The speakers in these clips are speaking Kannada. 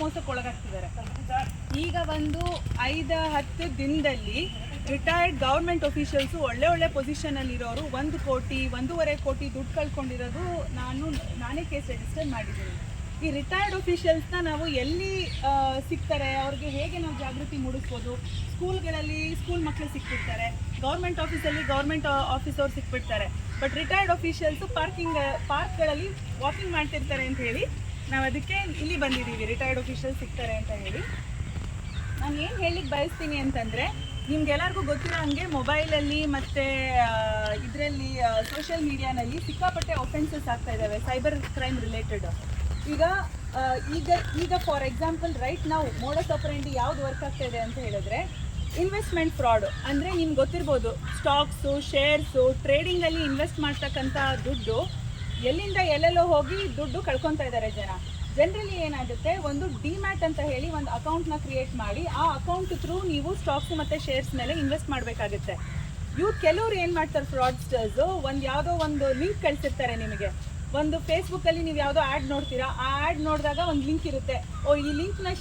ಮೋಸಕ್ಕೆ ಒಳಗಾಗ್ತಿದ್ದಾರೆ. ಈಗ ಒಂದು 5-10 ದಿನದಲ್ಲಿ ರಿಟೈರ್ಡ್ ಗೌರ್ಮೆಂಟ್ ಅಫಿಷಿಯಲ್ಸು ಒಳ್ಳೆ ಪೊಸಿಷನಲ್ಲಿರೋರು 1 ಕೋಟಿ 1.5 ಕೋಟಿ ದುಡ್ಡು ಕಳ್ಕೊಂಡಿರೋದು ನಾನೇ ಕೇಸ್ ರಿಜಿಸ್ಟರ್ ಮಾಡಿದ್ದೀನಿ. ಈ ರಿಟೈರ್ಡ್ ಅಫಿಷಿಯಲ್ಸ್ನ ನಾವು ಎಲ್ಲಿ ಸಿಗ್ತಾರೆ, ಅವ್ರಿಗೆ ಹೇಗೆ ನಾವು ಜಾಗೃತಿ ಮೂಡಿಸ್ಬೋದು? ಸ್ಕೂಲ್ಗಳಲ್ಲಿ ಸ್ಕೂಲ್ ಮಕ್ಕಳು ಸಿಕ್ಬಿಡ್ತಾರೆ, ಗೌರ್ಮೆಂಟ್ ಆಫೀಸಲ್ಲಿ ಗೌರ್ಮೆಂಟ್ ಆಫೀಸವ್ರು ಸಿಕ್ಬಿಡ್ತಾರೆ. ಬಟ್ ರಿಟೈರ್ಡ್ ಅಫಿಷಿಯಲ್ಸು ಪಾರ್ಕ್ಗಳಲ್ಲಿ ವಾಕಿಂಗ್ ಮಾಡ್ತಿರ್ತಾರೆ ಅಂತ ಹೇಳಿ ನಾವು ಅದಕ್ಕೆ ಇಲ್ಲಿ ಬಂದಿದ್ದೀವಿ. ರಿಟೈರ್ಡ್ ಅಫಿಷಿಯಲ್ಸ್ ಸಿಗ್ತಾರೆ ಅಂತ ಹೇಳಿ ನಾನು ಏನು ಹೇಳಿಕ್ಕೆ ಬಯಸ್ತೀನಿ ಅಂತಂದರೆ, ನಿಮ್ಗೆಲ್ಲರಿಗೂ ಗೊತ್ತಿರೋ ಹಾಗೆ ಮೊಬೈಲಲ್ಲಿ ಮತ್ತು ಇದರಲ್ಲಿ ಸೋಷಿಯಲ್ ಮೀಡಿಯಾನಲ್ಲಿ ಸಿಕ್ಕಾಪಟ್ಟೆ ಒಫೆನ್ಸಸ್ ಆಗ್ತಾ ಇದ್ದಾವೆ, ಸೈಬರ್ ಕ್ರೈಮ್ ರಿಲೇಟೆಡ್. ಈಗ ಫಾರ್ ಎಕ್ಸಾಂಪಲ್ ರೈಟ್ ನಾವು ಮೋಡಸ್ ಆಪರೆಂಡಿ ಯಾವ್ದು ವರ್ಕ್ ಆಗ್ತಾ ಇದೆ ಅಂತ ಹೇಳಿದ್ರೆ, ಇನ್ವೆಸ್ಟ್ಮೆಂಟ್ ಫ್ರಾಡ್. ಅಂದರೆ ನಿಮ್ಗೆ ಗೊತ್ತಿರ್ಬೋದು, ಸ್ಟಾಕ್ಸು, ಶೇರ್ಸು, ಟ್ರೇಡಿಂಗಲ್ಲಿ ಇನ್ವೆಸ್ಟ್ ಮಾಡ್ತಕ್ಕಂಥ ದುಡ್ಡು ಎಲ್ಲಿಂದ ಎಲ್ಲೆಲ್ಲೋ ಹೋಗಿ ದುಡ್ಡು ಕಳ್ಕೊತಾ ಇದ್ದಾರೆ ಜನ. ಜನರಲಿ ಏನಾಗುತ್ತೆ, ಒಂದು ಡಿಮ್ಯಾಟ್ ಅಂತ ಹೇಳಿ ಒಂದು ಅಕೌಂಟ್ನ ಕ್ರಿಯೇಟ್ ಮಾಡಿ ಆ ಅಕೌಂಟ್ ಥ್ರೂ ನೀವು ಸ್ಟಾಕ್ಸ್ ಮತ್ತು ಶೇರ್ಸ್ ಮೇಲೆ ಇನ್ವೆಸ್ಟ್ ಮಾಡಬೇಕಾಗುತ್ತೆ. ಕೆಲವ್ರು ಏನು ಮಾಡ್ತಾರೆ, ಫ್ರಾಡ್ಸ್ಟರ್ಸು ಯಾವುದೋ ಒಂದು ಲಿಂಕ್ ಕಳಿಸಿರ್ತಾರೆ ನಿಮಗೆ. ಒಂದು ಫೇಸ್ಬುಕ್ಕಲ್ಲಿ ನೀವು ಯಾವುದೋ ಆ್ಯಡ್ ನೋಡ್ತೀರಾ, ಆ ಆ್ಯಡ್ ನೋಡಿದಾಗ ಒಂದು ಲಿಂಕ್ ಇರುತ್ತೆ, ಈ ಲಿಂಕ್ನ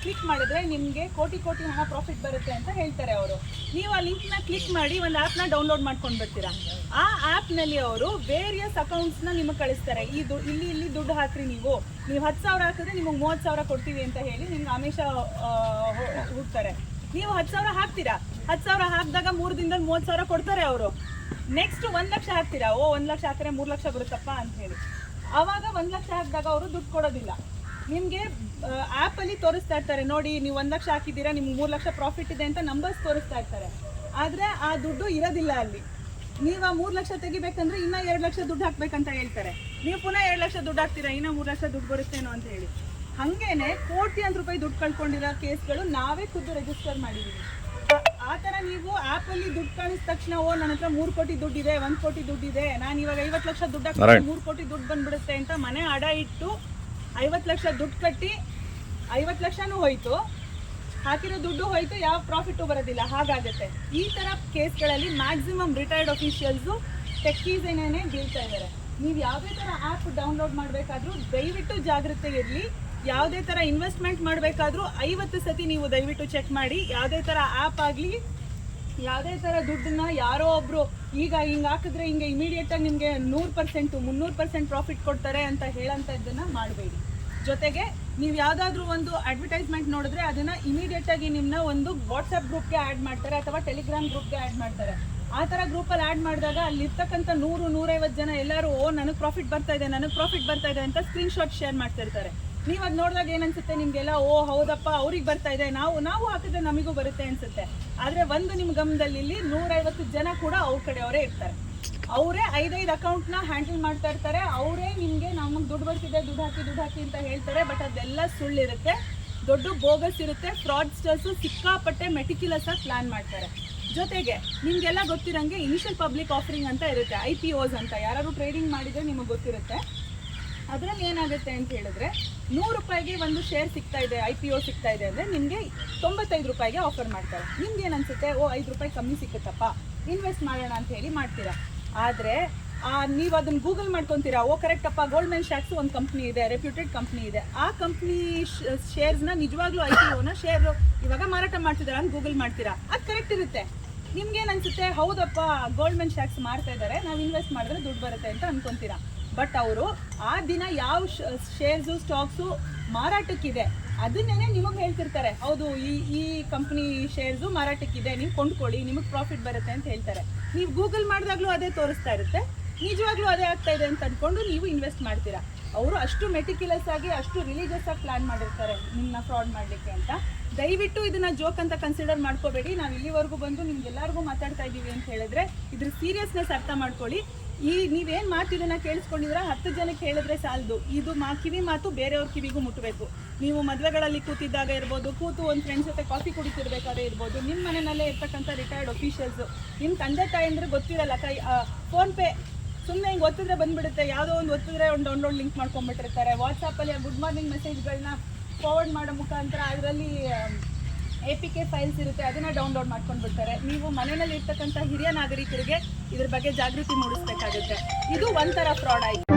ಕ್ಲಿಕ್ ಮಾಡಿದ್ರೆ ನಿಮಗೆ ಕೋಟಿ ಹಣ ಪ್ರಾಫಿಟ್ ಬರುತ್ತೆ ಅಂತ ಹೇಳ್ತಾರೆ ಅವರು. ನೀವು ಆ ಲಿಂಕ್ನ ಕ್ಲಿಕ್ ಮಾಡಿ ಒಂದು ಆ್ಯಪ್ನ ಡೌನ್ಲೋಡ್ ಮಾಡ್ಕೊಂಡು ಬರ್ತೀರಾ. ಆ ಆ್ಯಪ್ನಲ್ಲಿ ಅವರು ವೇರಿಯಸ್ ಅಕೌಂಟ್ಸ್ನ ನಿಮಗೆ ಕಳಿಸ್ತಾರೆ. ಇಲ್ಲಿ ದುಡ್ಡು ಹಾಕ್ರಿ, ನೀವು 10,000 ಹಾಕಿದ್ರೆ ನಿಮಗೆ 30,000 ಕೊಡ್ತೀವಿ ಅಂತ ಹೇಳಿ ನಿಮ್ಗೆ ಆಮಿಷ ಹೋಗ್ತಾರೆ. ನೀವು 10,000 ಹಾಕ್ತೀರಾ, 10,000 ಹಾಕಿದಾಗ 3 ದಿನದಲ್ಲಿ 30,000 ಕೊಡ್ತಾರೆ ಅವರು. ನೆಕ್ಸ್ಟ್ 1 ಲಕ್ಷ ಹಾಕ್ತೀರಾ, 1 ಲಕ್ಷ ಹಾಕಿದ್ರೆ 3 ಲಕ್ಷ ಬರುತ್ತಪ್ಪ ಅಂತ ಹೇಳಿ. ಆವಾಗ 1 ಲಕ್ಷ ಹಾಕಿದಾಗ ಅವರು ದುಡ್ಡು ಕೊಡೋದಿಲ್ಲ. ನಿಮಗೆ ಆ್ಯಪಲ್ಲಿ ತೋರಿಸ್ತಾ ಇರ್ತಾರೆ, ನೋಡಿ ನೀವು 1 ಲಕ್ಷ ಹಾಕಿದ್ದೀರಾ, ನಿಮ್ಗೆ 3 ಲಕ್ಷ ಪ್ರಾಫಿಟ್ ಇದೆ ಅಂತ ನಂಬರ್ಸ್ ತೋರಿಸ್ತಾ ಇರ್ತಾರೆ. ಆದರೆ ಆ ದುಡ್ಡು ಇರೋದಿಲ್ಲ ಅಲ್ಲಿ. ನೀವು ಆ 3 ಲಕ್ಷ ತೆಗಿಬೇಕಂದ್ರೆ ಇನ್ನೂ 2 ಲಕ್ಷ ದುಡ್ಡು ಹಾಕ್ಬೇಕಂತ ಹೇಳ್ತಾರೆ. ನೀವು ಪುನಃ 2 ಲಕ್ಷ ದುಡ್ಡು ಹಾಕ್ತೀರಾ, ಇನ್ನೂ 3 ಲಕ್ಷ ದುಡ್ಡು ಬರುತ್ತೇನೋ ಅಂತ ಹೇಳಿ. ಹಾಗೇನೆ ಕೋಟ್ಯಾಂತರ ರೂಪಾಯಿ ದುಡ್ಡು ಕಳ್ಕೊಂಡಿರೋ ಕೇಸ್ಗಳು ನಾವೇ ಖುದ್ದು ರಿಜಿಸ್ಟರ್ ಮಾಡಿದ್ದೀವಿ. ಆ ಥರ ನೀವು ಆ್ಯಪಲ್ಲಿ ದುಡ್ಡು ಕಾಣಿಸಿದ ತಕ್ಷಣ, ನನ್ನ ಹತ್ರ 3 ಕೋಟಿ ದುಡ್ಡಿದೆ, 1 ಕೋಟಿ ದುಡ್ಡಿದೆ, ನಾನು ಇವಾಗ 50 ಲಕ್ಷ ದುಡ್ಡು ಹಾಕಿದ್ರೆ 3 ಕೋಟಿ ದುಡ್ಡು ಬಂದ್ಬಿಡುತ್ತೆ ಅಂತ ಮನೆ ಅಡ ಇಟ್ಟು 50 ಲಕ್ಷ ದುಡ್ಡು ಕಟ್ಟಿ 50 ಲಕ್ಷನೂ ಹೋಯ್ತು, ಹಾಕಿರೋ ದುಡ್ಡು ಹೋಯ್ತು, ಯಾವ ಪ್ರಾಫಿಟ್ಟು ಬರೋದಿಲ್ಲ. ಹಾಗಾಗುತ್ತೆ. ಈ ಥರ ಕೇಸ್ಗಳಲ್ಲಿ ಮ್ಯಾಕ್ಸಿಮಮ್ ರಿಟೈರ್ಡ್ ಅಫಿಷಿಯಲ್ಸು ಟೆಕ್ಕೀಸೇನೇ ಬೀಳ್ತಾ ಇದ್ದಾರೆ. ನೀವು ಯಾವುದೇ ಥರ ಆ್ಯಪ್ ಡೌನ್ಲೋಡ್ ಮಾಡಬೇಕಾದ್ರೂ ದಯವಿಟ್ಟು ಜಾಗೃತಿ ಇರಲಿ. ಯಾವುದೇ ಥರ ಇನ್ವೆಸ್ಟ್ಮೆಂಟ್ ಮಾಡಬೇಕಾದ್ರೂ 50 ಸತಿ ನೀವು ದಯವಿಟ್ಟು ಚೆಕ್ ಮಾಡಿ. ಯಾವುದೇ ಥರ ಆ್ಯಪ್ ಆಗಲಿ, ಯಾವುದೇ ಥರ ದುಡ್ಡನ್ನ ಯಾರೋ ಒಬ್ಬರು ಈಗ ಹಿಂಗೆ ಹಾಕಿದ್ರೆ ಹಿಂಗೆ ಇಮಿಡಿಯೇಟಾಗಿ ನಿಮಗೆ 100%, 300% ಪ್ರಾಫಿಟ್ ಕೊಡ್ತಾರೆ ಅಂತ ಹೇಳೋಂಥದ್ದನ್ನು ಮಾಡಬೇಡಿ. ಜೊತೆಗೆ ನೀವು ಯಾವುದಾದ್ರೂ ಒಂದು ಅಡ್ವರ್ಟೈಸ್ಮೆಂಟ್ ನೋಡಿದ್ರೆ ಅದನ್ನು ಇಮಿಡಿಯೇಟಾಗಿ ನಿಮ್ಮನ್ನ ಒಂದು ವಾಟ್ಸಪ್ ಗ್ರೂಪ್ಗೆ ಆ್ಯಡ್ ಮಾಡ್ತಾರೆ ಅಥವಾ ಟೆಲಿಗ್ರಾಮ್ ಗ್ರೂಪ್ಗೆ ಆ್ಯಡ್ ಮಾಡ್ತಾರೆ. ಆ ಥರ ಗ್ರೂಪಲ್ಲಿ ಆ್ಯಡ್ ಮಾಡಿದಾಗ ಅಲ್ಲಿರ್ತಕ್ಕಂಥ 100-150 ಜನ ಎಲ್ಲರೂ ನನಗೆ ಪ್ರಾಫಿಟ್ ಬರ್ತಾ ಇದೆ ಅಂತ ಸ್ಕ್ರೀನ್ಶಾಟ್ ಶೇರ್ ಮಾಡ್ತಿರ್ತಾರೆ. ನೀವು ಅದು ನೋಡಿದಾಗ ಏನನ್ಸುತ್ತೆ ನಿಮಗೆಲ್ಲ, ಹೌದಪ್ಪ ಅವ್ರಿಗೆ ಬರ್ತಾ ಇದೆ, ನಾವು ಹಾಕಿದ್ರೆ ನಮಗೂ ಬರುತ್ತೆ ಅನಿಸುತ್ತೆ. ಆದರೆ ಒಂದು ನಿಮ್ಮ ಗಮನದಲ್ಲಿ ಇಲ್ಲಿ 150 ಜನ ಕೂಡ ಅವ್ರ ಕಡೆಯವರೇ ಇರ್ತಾರೆ. ಅವರೇ 5 ಅಕೌಂಟ್ನ ಹ್ಯಾಂಡಲ್ ಮಾಡ್ತಾ ಇರ್ತಾರೆ. ಅವರೇ ನಿಮಗೆ ನಮಗೆ ದುಡ್ಡು ಬರ್ತಿದೆ, ದುಡ್ಡು ಹಾಕಿ ಅಂತ ಹೇಳ್ತಾರೆ. ಬಟ್ ಅದೆಲ್ಲ ಸುಳ್ಳಿರುತ್ತೆ, ದೊಡ್ಡ ಬೋಗಸ್ ಇರುತ್ತೆ. ಫ್ರಾಡ್ಸ್ಟರ್ಸು ಸಿಕ್ಕಾಪಟ್ಟೆ ಮೆಟಿಕ್ಯುಲಸ್ ಆಗಿ ಪ್ಲಾನ್ ಮಾಡ್ತಾರೆ. ಜೊತೆಗೆ ನಿಮಗೆಲ್ಲ ಗೊತ್ತಿರೋಂಗೆ ಇನಿಷಿಯಲ್ ಪಬ್ಲಿಕ್ ಆಫರಿಂಗ್ ಅಂತ ಇರುತ್ತೆ, IPOs ಅಂತ. ಯಾರು ಟ್ರೇಡಿಂಗ್ ಮಾಡಿದರೆ ನಿಮಗೆ ಗೊತ್ತಿರುತ್ತೆ. ಅದರಲ್ಲಿ ಏನಾಗುತ್ತೆ ಅಂತ ಹೇಳಿದ್ರೆ, 100 ರೂಪಾಯಿಗೆ ಒಂದು ಶೇರ್ ಸಿಗ್ತಾ ಇದೆ, IPO ಸಿಗ್ತಾ ಇದೆ ಅಂದರೆ ನಿಮಗೆ 95 ರೂಪಾಯಿಗೆ ಆಫರ್ ಮಾಡ್ತಾರೆ. ನಿಮ್ಗೆ ಏನು ಅನಿಸುತ್ತೆ, 5 ರೂಪಾಯಿ ಕಮ್ಮಿ ಸಿಕ್ಕುತ್ತಪ್ಪ, ಇನ್ವೆಸ್ಟ್ ಮಾಡೋಣ ಅಂತ ಹೇಳಿ ಮಾಡ್ತೀರಾ. ಆದರೆ ನೀವು ಅದನ್ನು ಗೂಗಲ್ ಮಾಡ್ಕೊತೀರಾ, ಕರೆಕ್ಟಪ್ಪ, ಗೋಲ್ಡ್ಮನ್ ಸ್ಯಾಕ್ಸ್ ಒಂದು ಕಂಪ್ನಿ ಇದೆ, ರೆಪ್ಯೂಟೆಡ್ ಕಂಪ್ನಿ ಇದೆ, ಆ ಕಂಪ್ನಿ ಶೇರ್ಸ್ನ ನಿಜವಾಗ್ಲೂ IPOನ ಶೇರ್ ಇವಾಗ ಮಾರಾಟ ಮಾಡ್ತಿದ್ದಾರೆ ಅಂತ ಗೂಗಲ್ ಮಾಡ್ತೀರಾ. ಅದು ಕರೆಕ್ಟ್ ಇರುತ್ತೆ. ನಿಮ್ಗೇನು ಅನಿಸುತ್ತೆ, ಹೌದಪ್ಪ ಗೋಲ್ಡ್ಮನ್ ಸ್ಯಾಕ್ಸ್ ಮಾಡ್ತಾ ಇದ್ದಾರೆ, ನಾವು ಇನ್ವೆಸ್ಟ್ ಮಾಡಿದ್ರೆ ದುಡ್ಡು ಬರುತ್ತೆ ಅಂತ ಅನ್ಕೊತೀರಾ. ಬಟ್ ಅವರು ಆ ದಿನ ಯಾವ ಶೇರ್ಸು ಸ್ಟಾಕ್ಸು ಮಾರಾಟಕ್ಕಿದೆ ಅದನ್ನೇ ನಿಮಗೆ ಹೇಳ್ತಿರ್ತಾರೆ, ಹೌದು ಈ ಕಂಪ್ನಿ ಶೇರ್ಸು ಮಾರಾಟಕ್ಕಿದೆ, ನೀವು ಕೊಂಡ್ಕೊಳ್ಳಿ, ನಿಮಗೆ ಪ್ರಾಫಿಟ್ ಬರುತ್ತೆ ಅಂತ ಹೇಳ್ತಾರೆ. ನೀವು ಗೂಗಲ್ ಮಾಡಿದಾಗಲೂ ಅದೇ ತೋರಿಸ್ತಾ ಇರುತ್ತೆ, ನಿಜವಾಗ್ಲೂ ಅದೇ ಆಗ್ತಾ ಇದೆ ಅಂತ ಅಂದ್ಕೊಂಡು ನೀವು ಇನ್ವೆಸ್ಟ್ ಮಾಡ್ತೀರಾ. ಅವರು ಅಷ್ಟು ಮೆಟಿಕ್ಯುಲಸ್ ಆಗಿ, ಅಷ್ಟು ರಿಲೀಜಿಯಸ್ ಆಗಿ ಪ್ಲಾನ್ ಮಾಡಿರ್ತಾರೆ ನಿಮ್ಮನ್ನ ಫ್ರಾಡ್ ಮಾಡಲಿಕ್ಕೆ ಅಂತ. ದಯವಿಟ್ಟು ಇದನ್ನು ಜೋಕ್ ಅಂತ ಕನ್ಸಿಡರ್ ಮಾಡ್ಕೋಬೇಡಿ. ನಾವು ಇಲ್ಲಿವರೆಗೂ ಬಂದು ನಿಮ್ಗೆಲ್ಲರಿಗೂ ಮಾತಾಡ್ತಾ ಇದ್ದೀವಿ ಅಂತ ಹೇಳಿದ್ರೆ ಇದ್ರ ಸೀರಿಯಸ್ನೆಸ್ ಅರ್ಥ ಮಾಡ್ಕೊಳ್ಳಿ. ನೀವೇನು ಮಾತು ಇದನ್ನು ಕೇಳಿಸ್ಕೊಂಡಿದ್ರೆ 10 ಜನಕ್ಕೆ ಹೇಳಿದ್ರೆ ಸಾಲದು. ಇದು ಕಿವಿ ಮಾತು ಬೇರೆಯವ್ರ ಕಿವಿಗೂ ಮುಟ್ಟಬೇಕು. ನೀವು ಮದುವೆಗಳಲ್ಲಿ ಕೂತಿದ್ದಾಗ ಇರ್ಬೋದು, ಕೂತು ಒಂದು ಫ್ರೆಂಡ್ಸ್ ಜೊತೆ ಕಾಫಿ ಕುಡಿತಿರ್ಬೇಕಾದ್ರೆ ಇರ್ಬೋದು, ನಿಮ್ಮ ಮನೆಯಲ್ಲೇ ಇರ್ತಕ್ಕಂಥ ರಿಟೈರ್ಡ್ ಅಫಿಷಿಯಲ್ಸು, ನಿಮ್ಮ ತಂದೆ ತಾಯಿ ಅಂದರೆ ಗೊತ್ತಿರಲ್ಲ, ಫೋನ್ಪೇ ಸುಮ್ಮನೆ ಹಿಂಗೆ ಒತ್ತಿದ್ರೆ ಬಂದುಬಿಡುತ್ತೆ, ಯಾವುದೋ ಒಂದು ಒತ್ತಿದ್ರೆ ಒಂದು ಡೌನ್ಲೋಡ್ ಲಿಂಕ್ ಮಾಡ್ಕೊಂಡ್ಬಿಟ್ಟಿರ್ತಾರೆ. ವಾಟ್ಸಪ್ಪಲ್ಲಿ ಗುಡ್ ಮಾರ್ನಿಂಗ್ ಮೆಸೇಜ್ಗಳನ್ನ ಫಾರ್ವರ್ಡ್ ಮಾಡೋ ಮುಖಾಂತರ ಅದರಲ್ಲಿ APK ಫೈಲ್ಸ್ ಇರುತ್ತೆ, ಅದನ್ನು ಡೌನ್ಲೋಡ್ ಮಾಡ್ಕೊಂಡು ಬಿಡ್ತಾರೆ. ನೀವು ಮನೆಯಲ್ಲಿ ಇರ್ತಕ್ಕಂಥ ಹಿರಿಯ ನಾಗರಿಕರಿಗೆ ಇದ್ರ ಬಗ್ಗೆ ಜಾಗೃತಿ ಮೂಡಿಸ್ಬೇಕಾಗುತ್ತೆ. ಇದು ಒಂಥರ ಫ್ರಾಡ್ ಆಯಿತು.